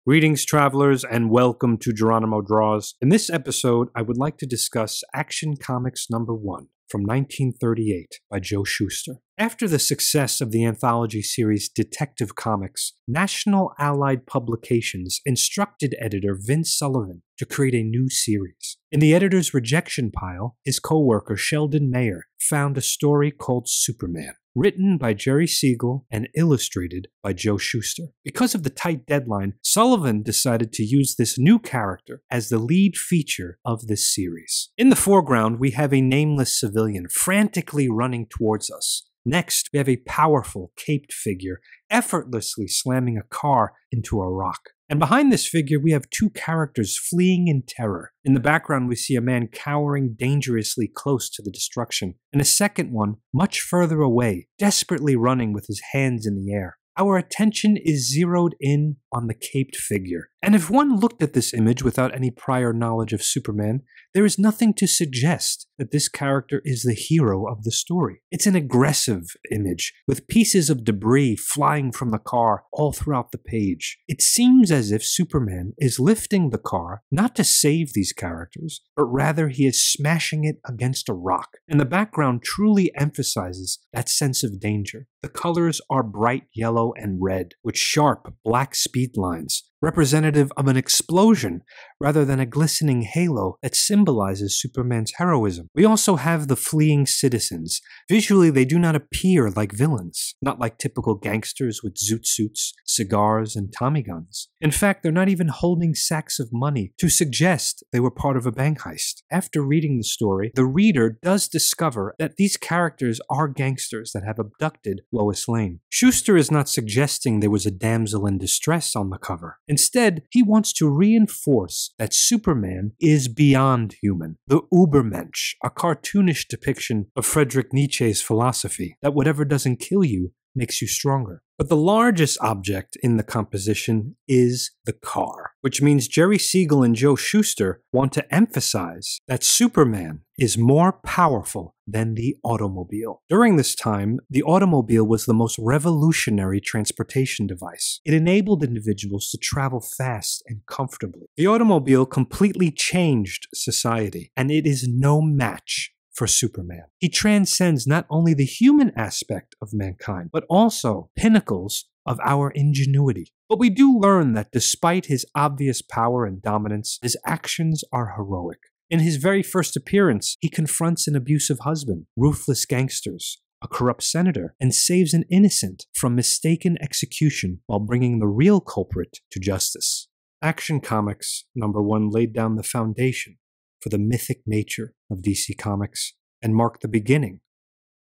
Greetings, travelers, and welcome to Geronimo Draws. In this episode, I would like to discuss Action Comics #1 from 1938 by Joe Shuster. After the success of the anthology series Detective Comics, National Allied Publications instructed editor Vince Sullivan to create a new series. In the editor's rejection pile, his co-worker Sheldon Mayer found a story called Superman, written by Jerry Siegel and illustrated by Joe Shuster. Because of the tight deadline, Sullivan decided to use this new character as the lead feature of this series. In the foreground, we have a nameless civilian frantically running towards us. Next, we have a powerful, caped figure effortlessly slamming a car into a rock. And behind this figure, we have two characters fleeing in terror. In the background, we see a man cowering dangerously close to the destruction, and a second one, much further away, desperately running with his hands in the air. Our attention is zeroed in on the caped figure. And if one looked at this image without any prior knowledge of Superman, there is nothing to suggest that this character is the hero of the story. It's an aggressive image, with pieces of debris flying from the car all throughout the page. It seems as if Superman is lifting the car not to save these characters, but rather he is smashing it against a rock. And the background truly emphasizes that sense of danger. The colors are bright yellow and red, with sharp black speed lines, representative of an explosion rather than a glistening halo that symbolizes Superman's heroism. We also have the fleeing citizens. Visually, they do not appear like villains, not like typical gangsters with zoot suits, cigars, and Tommy guns. In fact, they're not even holding sacks of money to suggest they were part of a bank heist. After reading the story, the reader does discover that these characters are gangsters that have abducted Lois Lane. Shuster is not suggesting there was a damsel in distress on the cover. Instead, he wants to reinforce that Superman is beyond human, the Übermensch, a cartoonish depiction of Friedrich Nietzsche's philosophy that whatever doesn't kill you makes you stronger. But the largest object in the composition is the car, which means Jerry Siegel and Joe Shuster want to emphasize that Superman is more powerful than the automobile. During this time, the automobile was the most revolutionary transportation device. It enabled individuals to travel fast and comfortably. The automobile completely changed society, and it is no match for Superman. He transcends not only the human aspect of mankind, but also pinnacles of our ingenuity. But we do learn that despite his obvious power and dominance, his actions are heroic. In his very first appearance, he confronts an abusive husband, ruthless gangsters, a corrupt senator, and saves an innocent from mistaken execution while bringing the real culprit to justice. Action Comics #1 laid down the foundation for the mythic nature of DC Comics and marked the beginning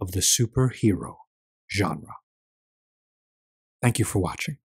of the superhero genre. Thank you for watching.